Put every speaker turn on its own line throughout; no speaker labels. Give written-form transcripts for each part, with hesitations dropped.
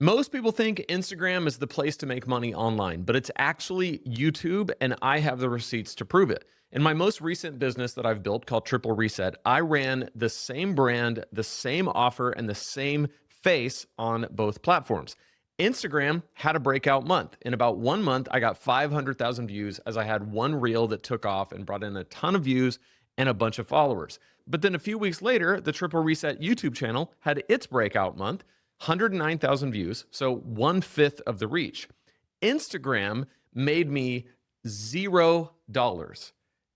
Most people think Instagram is the place to make money online, but it's actually YouTube, and I have the receipts to prove it. In my most recent business that I've built called Triple Reset, I ran the same brand, the same offer, and the same face on both platforms. Instagram had a breakout month. In about 1 month, I got 500,000 views as I had one reel that took off and brought in a ton of views and a bunch of followers. But then a few weeks later, the Triple Reset YouTube channel had its breakout month. 109,000 views, so 1/5 of the reach. Instagram made me $0.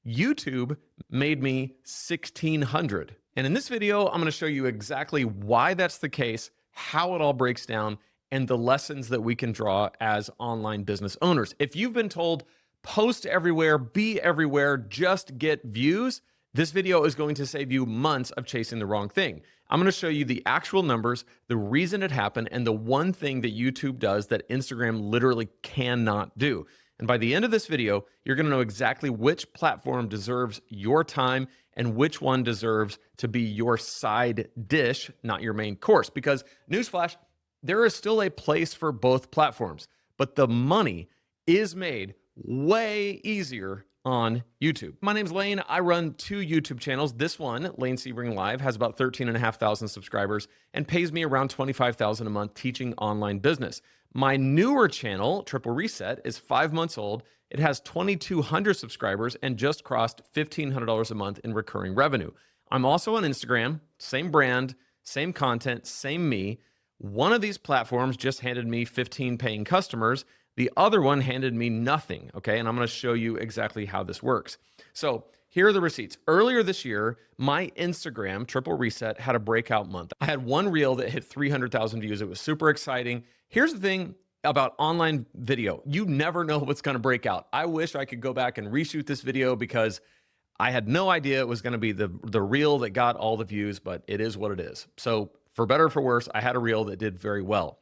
YouTube made me 1,600. And in this video, I'm going to show you exactly why that's the case, how it all breaks down, and the lessons that we can draw as online business owners. If you've been told, post everywhere, be everywhere, just get views, this video is going to save you months of chasing the wrong thing. I'm going to show you the actual numbers, the reason it happened, and the one thing that YouTube does that Instagram literally cannot do. And by the end of this video, you're going to know exactly which platform deserves your time and which one deserves to be your side dish, not your main course. Because, newsflash, there is still a place for both platforms, but the money is made way easier on YouTube. My name's Lane. I run two YouTube channels. This one, Lane Sebring Live, has about 13,500 subscribers and pays me around $25,000 a month teaching online business. My newer channel, Triple Reset, is 5 months old. It has 2,200 subscribers and just crossed $1,500 a month in recurring revenue. I'm also on Instagram, same brand, same content, same me. One of these platforms just handed me 15 paying customers. The other one handed me nothing, okay? And I'm gonna show you exactly how this works. So here are the receipts. Earlier this year, my Instagram, Triple Reset, had a breakout month. I had one reel that hit 300,000 views. It was super exciting. Here's the thing about online video. You never know what's gonna break out. I wish I could go back and reshoot this video because I had no idea it was gonna be the reel that got all the views, but it is what it is. So for better or for worse, I had a reel that did very well.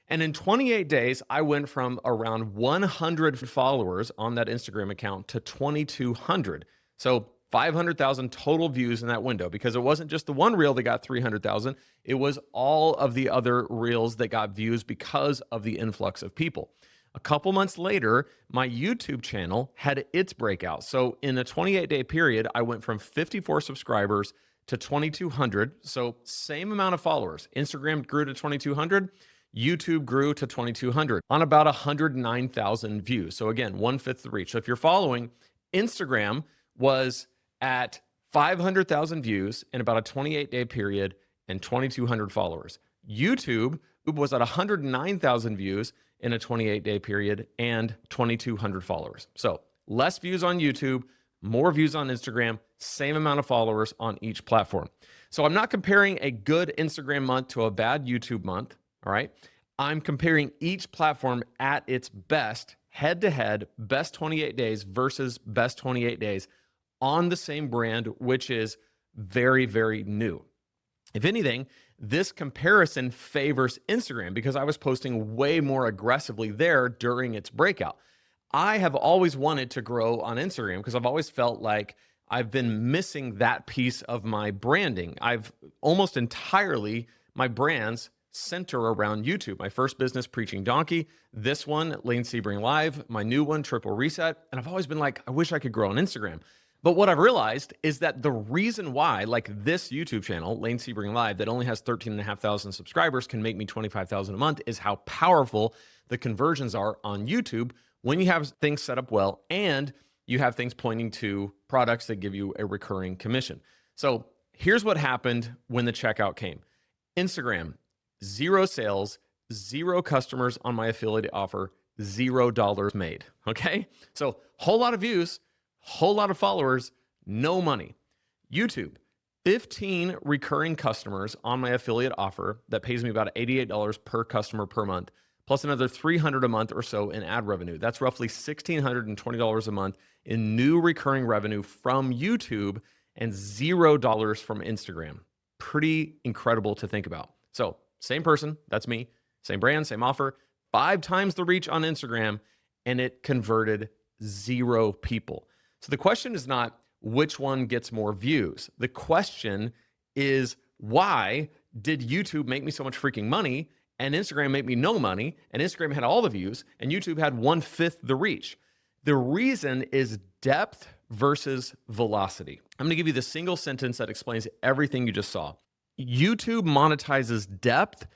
And in 28 days, I went from around 100 followers on that Instagram account to 2,200. So 500,000 total views in that window, because it wasn't just the one reel that got 300,000. It was all of the other reels that got views because of the influx of people. A couple months later, my YouTube channel had its breakout. So in a 28-day period, I went from 54 subscribers to 2,200. So same amount of followers. Instagram grew to 2,200. YouTube grew to 2,200 on about 109,000 views. So again, 1/5 the reach. So if you're following, Instagram was at 500,000 views in about a 28-day period and 2,200 followers. YouTube was at 109,000 views in a 28-day period and 2,200 followers. So less views on YouTube, more views on Instagram, same amount of followers on each platform. So I'm not comparing a good Instagram month to a bad YouTube month. All right. I'm comparing each platform at its best, head to head, best 28 days versus best 28 days on the same brand, which is very, very new. If anything, this comparison favors Instagram because I was posting way more aggressively there during its breakout. I have always wanted to grow on Instagram because I've always felt like I've been missing that piece of my branding. I've almost entirely, my brands center around YouTube. My first business, Preaching Donkey. This one, Lane Sebring Live. My new one, Triple Reset. And I've always been like, I wish I could grow on Instagram. But what I've realized is that the reason why, like this YouTube channel, Lane Sebring Live, that only has 13,500 subscribers, can make me 25,000 a month is how powerful the conversions are on YouTube when you have things set up well and you have things pointing to products that give you a recurring commission. So here's what happened when the checkout came. Instagram, 0 sales, 0 customers on my affiliate offer, $0 made. Okay. So whole lot of views, whole lot of followers, no money. YouTube, 15 recurring customers on my affiliate offer that pays me about $88 per customer per month, plus another $300 a month or so in ad revenue. That's roughly $1,620 a month in new recurring revenue from YouTube and $0 from Instagram. Pretty incredible to think about. So same person, that's me, same brand, same offer, 5 times the reach on Instagram, and it converted 0 people. So the question is not which one gets more views. The question is, why did YouTube make me so much freaking money and Instagram made me no money, and Instagram had all the views, and YouTube had 1/5 the reach. The reason is depth versus velocity. I'm gonna give you the single sentence that explains everything you just saw. YouTube monetizes depth,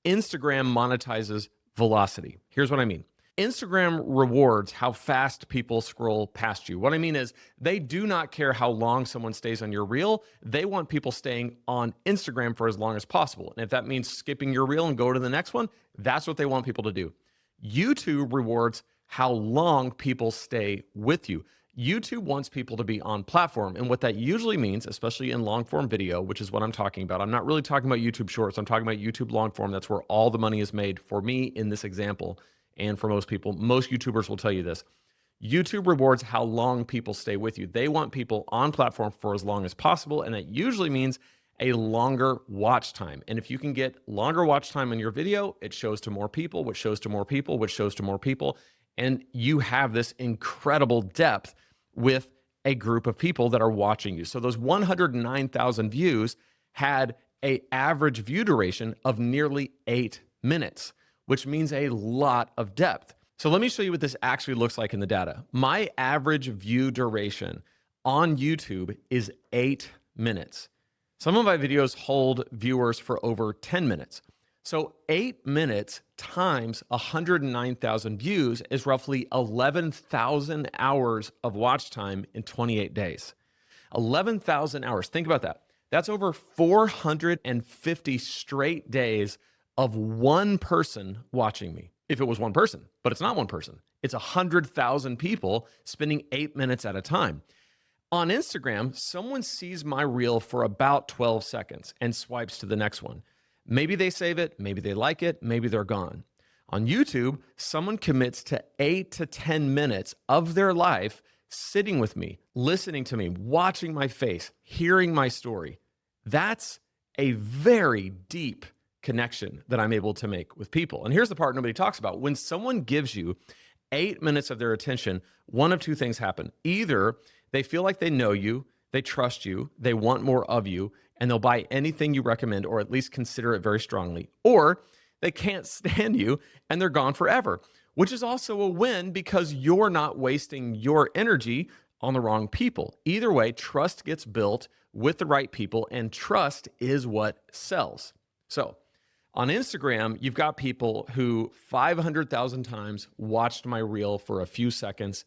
Instagram monetizes velocity. Here's what I mean. Instagram rewards how fast people scroll past you. What I mean is they do not care how long someone stays on your reel. They want people staying on Instagram for as long as possible. And if that means skipping your reel and go to the next one, that's what they want people to do. YouTube rewards how long people stay with you. YouTube wants people to be on platform. And what that usually means, especially in long form video, which is what I'm talking about, I'm not really talking about YouTube shorts. I'm talking about YouTube long form. That's where all the money is made for me in this example. And for most people, most YouTubers will tell you this. YouTube rewards how long people stay with you. They want people on platform for as long as possible. And that usually means a longer watch time. And if you can get longer watch time in your video, it shows to more people, which shows to more people, which shows to more people. And you have this incredible depth with a group of people that are watching you. So those 109,000 views had an average view duration of nearly 8 minutes, which means a lot of depth. So let me show you what this actually looks like in the data. My average view duration on YouTube is 8 minutes. Some of my videos hold viewers for over 10 minutes. So 8 minutes times 109,000 views is roughly 11,000 hours of watch time in 28 days. 11,000 hours. Think about that. That's over 450 straight days of one person watching me. If it was one person, but it's not one person. It's 100,000 people spending 8 minutes at a time. On Instagram, someone sees my reel for about 12 seconds and swipes to the next one. Maybe they save it, maybe they like it, maybe they're gone. On YouTube, someone commits to 8 to 10 minutes of their life sitting with me, listening to me, watching my face, hearing my story. That's a very deep connection that I'm able to make with people. And here's the part nobody talks about. When someone gives you 8 minutes of their attention, one of two things happen. Either they feel like they know you, they trust you, they want more of you, and they'll buy anything you recommend or at least consider it very strongly. Or they can't stand you and they're gone forever, which is also a win because you're not wasting your energy on the wrong people. Either way, trust gets built with the right people, and trust is what sells. So on Instagram, you've got people who 500,000 times watched my reel for a few seconds,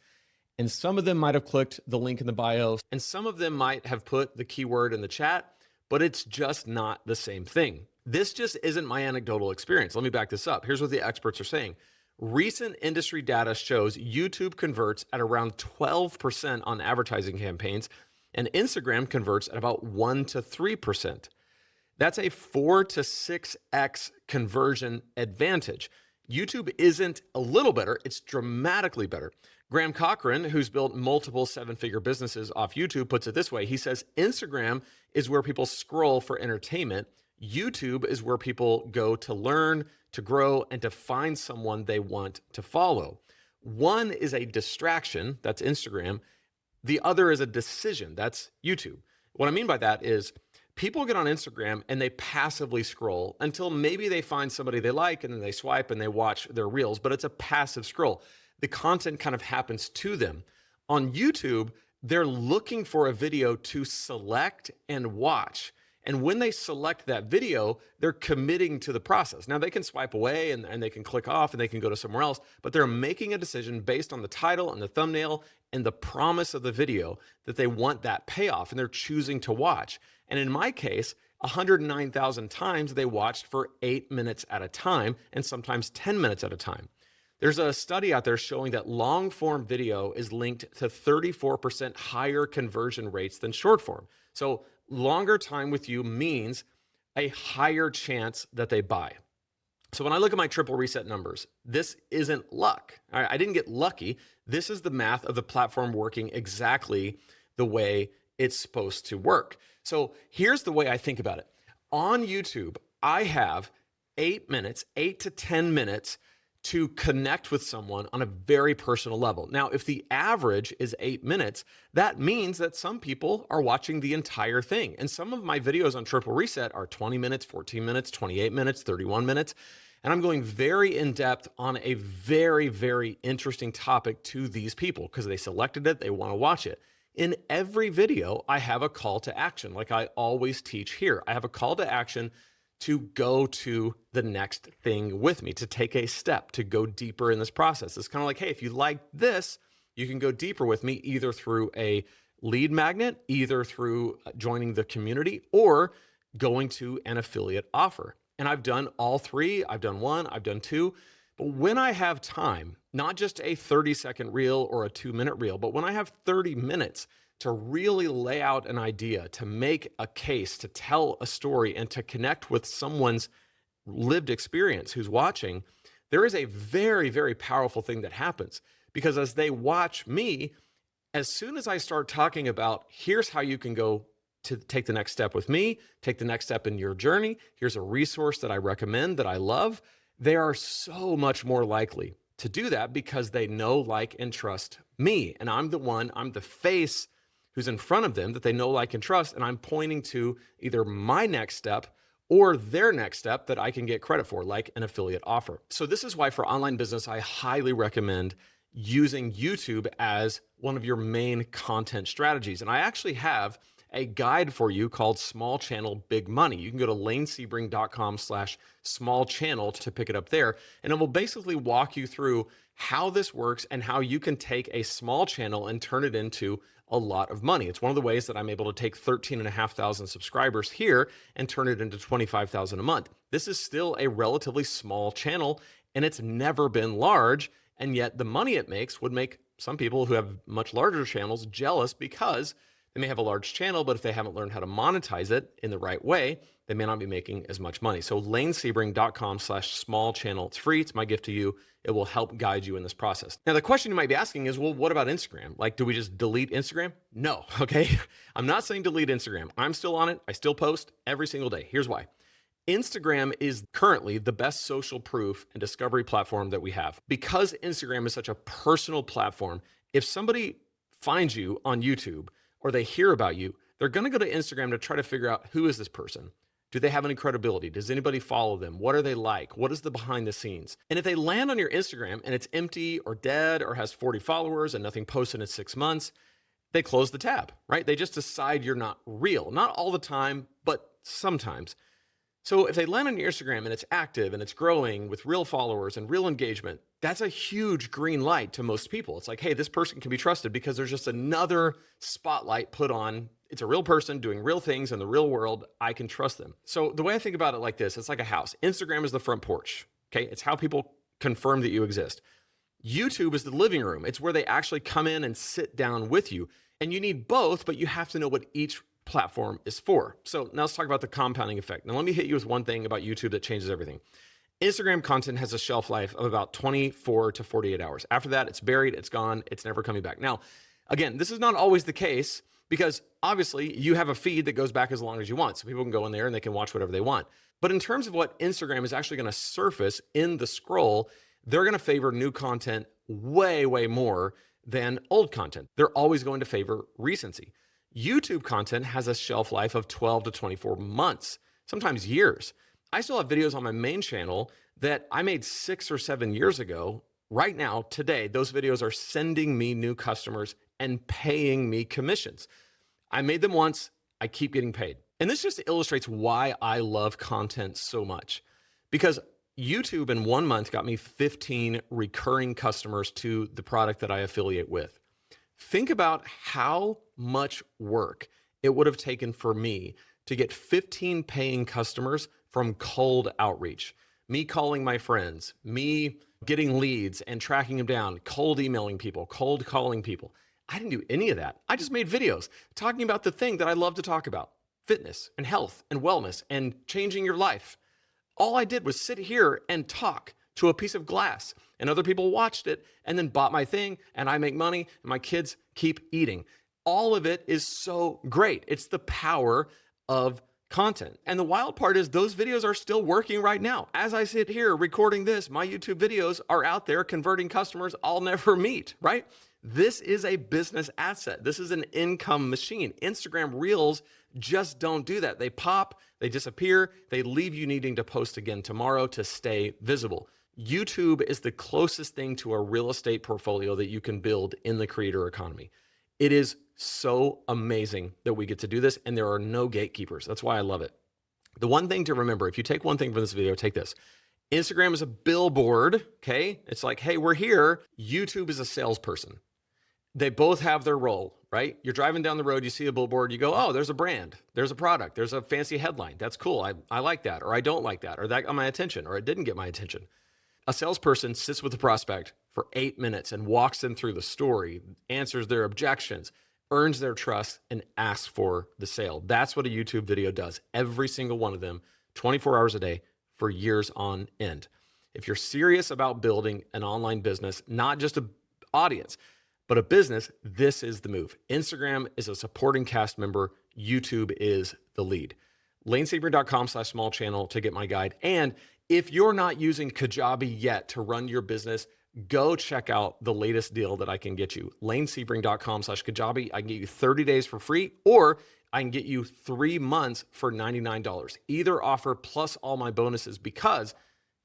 and some of them might have clicked the link in the bio, and some of them might have put the keyword in the chat, but it's just not the same thing. This just isn't my anecdotal experience. Let me back this up. Here's what the experts are saying. Recent industry data shows YouTube converts at around 12% on advertising campaigns, and Instagram converts at about 1 to 3%. That's a 4 to 6x conversion advantage. YouTube isn't a little better, it's dramatically better. Graham Cochran, who's built multiple 7-figure businesses off YouTube, puts it this way. He says, Instagram is where people scroll for entertainment. YouTube is where people go to learn, to grow, and to find someone they want to follow. One is a distraction, that's Instagram. The other is a decision, that's YouTube. What I mean by that is people get on Instagram and they passively scroll until maybe they find somebody they like and then they swipe and they watch their reels, but it's a passive scroll. The content kind of happens to them. On YouTube, they're looking for a video to select and watch. And when they select that video, they're committing to the process. Now they can swipe away and they can click off and they can go to somewhere else, but they're making a decision based on the title and the thumbnail and the promise of the video that they want that payoff and they're choosing to watch. And in my case, 109,000 times they watched for 8 minutes at a time and sometimes 10 minutes at a time. There's a study out there showing that long form video is linked to 34% higher conversion rates than short form. So longer time with you means a higher chance that they buy. So when I look at my triple reset numbers, this isn't luck. All right, I didn't get lucky. This is the math of the platform working exactly the way it's supposed to work. So here's the way I think about it. On YouTube, I have 8 minutes, 8 to 10 minutes to connect with someone on a very personal level. Now, if the average is 8 minutes, that means that some people are watching the entire thing. And some of my videos on Triple Reset are 20 minutes, 14 minutes, 28 minutes, 31 minutes. And I'm going very in depth on a very, very interesting topic to these people because they selected it, they want to watch it. In every video, I have a call to action, like I always teach here. I have a call to action to go to the next thing with me, to take a step, to go deeper in this process. It's kind of like, hey, if you like this, you can go deeper with me either through a lead magnet, either through joining the community, or going to an affiliate offer. And I've done all three. I've done one, I've done two. But when I have time, not just a 30-second reel or a 2-minute reel, but when I have 30 minutes to really lay out an idea, to make a case, to tell a story, and to connect with someone's lived experience who's watching, there is a very, very powerful thing that happens. Because as they watch me, as soon as I start talking about, here's how you can go to take the next step with me, take the next step in your journey, here's a resource that I recommend, that I love, they are so much more likely to do that because they know, like, and trust me. And I'm the face who's in front of them that they know, like, and trust. And I'm pointing to either my next step or their next step that I can get credit for, like an affiliate offer. So this is why for online business, I highly recommend using YouTube as one of your main content strategies. And I actually have a guide for you called Small Channel Big Money. You can go to lanesebring.com/small channel to pick it up there. And it will basically walk you through how this works and how you can take a small channel and turn it into a lot of money. It's one of the ways that I'm able to take 13,500 subscribers here and turn it into 25,000 a month. This is still a relatively small channel and it's never been large. And yet the money it makes would make some people who have much larger channels jealous because they may have a large channel, but if they haven't learned how to monetize it in the right way, they may not be making as much money. So lanesebring.com/small channel. It's free. It's my gift to you. It will help guide you in this process. Now, the question you might be asking is, well, what about Instagram? Like, do we just delete Instagram? No, okay? I'm not saying delete Instagram. I'm still on it. I still post every single day. Here's why. Instagram is currently the best social proof and discovery platform that we have. Because Instagram is such a personal platform, if somebody finds you on YouTube or they hear about you, they're going to go to Instagram to try to figure out, who is this person? Do they have any credibility? Does anybody follow them? What are they like? What is the behind the scenes? And if they land on your Instagram and it's empty or dead or has 40 followers and nothing posted in 6 months, they close the tab, right? They just decide you're not real. Not all the time, but sometimes. So if they land on your Instagram and it's active and it's growing with real followers and real engagement, that's a huge green light to most people. It's like, hey, this person can be trusted because there's just another spotlight put on. It's a real person doing real things in the real world. I can trust them. So the way I think about it like this, it's like a house. Instagram is the front porch. Okay. It's how people confirm that you exist. YouTube is the living room. It's where they actually come in and sit down with you. And you need both, but you have to know what each platform is for. So now let's talk about the compounding effect. Now let me hit you with one thing about YouTube that changes everything. Instagram content has a shelf life of about 24 to 48 hours. After that, it's buried, it's gone, it's never coming back. Now, again, this is not always the case because obviously you have a feed that goes back as long as you want. So people can go in there and they can watch whatever they want. But in terms of what Instagram is actually going to surface in the scroll, they're going to favor new content way, way more than old content. They're always going to favor recency. YouTube content has a shelf life of 12 to 24 months, sometimes years. I still have videos on my main channel that I made 6 or 7 years ago. Right now, today, those videos are sending me new customers and paying me commissions. I made them once, I keep getting paid. And this just illustrates why I love content so much. Because YouTube in 1 month got me 15 recurring customers to the product that I affiliate with. Think about how much work it would have taken for me to get 15 paying customers from cold outreach. Me calling my friends, me getting leads and tracking them down, cold emailing people, cold calling people. I didn't do any of that. I just made videos talking about the thing that I love to talk about, fitness and health and wellness and changing your life. All I did was sit here and talk to a piece of glass, and other people watched it and then bought my thing, and I make money and my kids keep eating. All of it is so great. It's the power of content. And the wild part is those videos are still working right now. As I sit here recording this, my YouTube videos are out there converting customers I'll never meet, right? This is a business asset. This is an income machine. Instagram Reels just don't do that. They pop, they disappear, they leave you needing to post again tomorrow to stay visible. YouTube is the closest thing to a real estate portfolio that you can build in the creator economy. It is so amazing that we get to do this, and there are no gatekeepers. That's why I love it. The one thing to remember, if you take one thing from this video, take this. Instagram is a billboard, okay? It's like, hey, we're here. YouTube is a salesperson. They both have their role, right? You're driving down the road, you see a billboard, you go, oh, there's a brand, there's a product, there's a fancy headline. That's cool. I like that, or I don't like that, or that got my attention, or it didn't get my attention. A salesperson sits with the prospect for 8 minutes and walks them through the story, answers their objections, earns their trust, and asks for the sale. That's what a YouTube video does. Every single one of them, 24 hours a day for years on end. If you're serious about building an online business, not just an audience, but a business, this is the move. Instagram is a supporting cast member. YouTube is the lead. LaneSebring.com/small channel to get my guide. And if you're not using Kajabi yet to run your business, go check out the latest deal that I can get you. LaneSebring.com/Kajabi. I can get you 30 days for free, or I can get you 3 months for $99. Either offer plus all my bonuses, because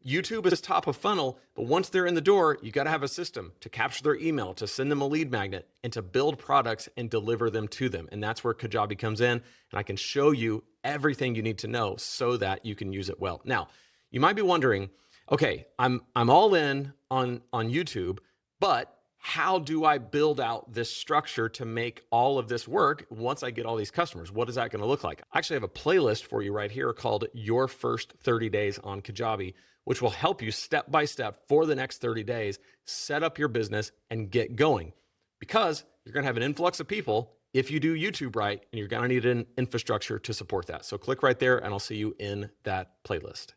YouTube is top of funnel, but once they're in the door, you got to have a system to capture their email, to send them a lead magnet, and to build products and deliver them to them. And that's where Kajabi comes in, and I can show you everything you need to know so that you can use it well. Now, you might be wondering, okay, I'm all in on YouTube, but how do I build out this structure to make all of this work once I get all these customers? What is that going to look like? I actually have a playlist for you right here called Your First 30 Days on Kajabi, which will help you step by step for the next 30 days, set up your business and get going. Because you're going to have an influx of people if you do YouTube right, and you're going to need an infrastructure to support that. So click right there and I'll see you in that playlist.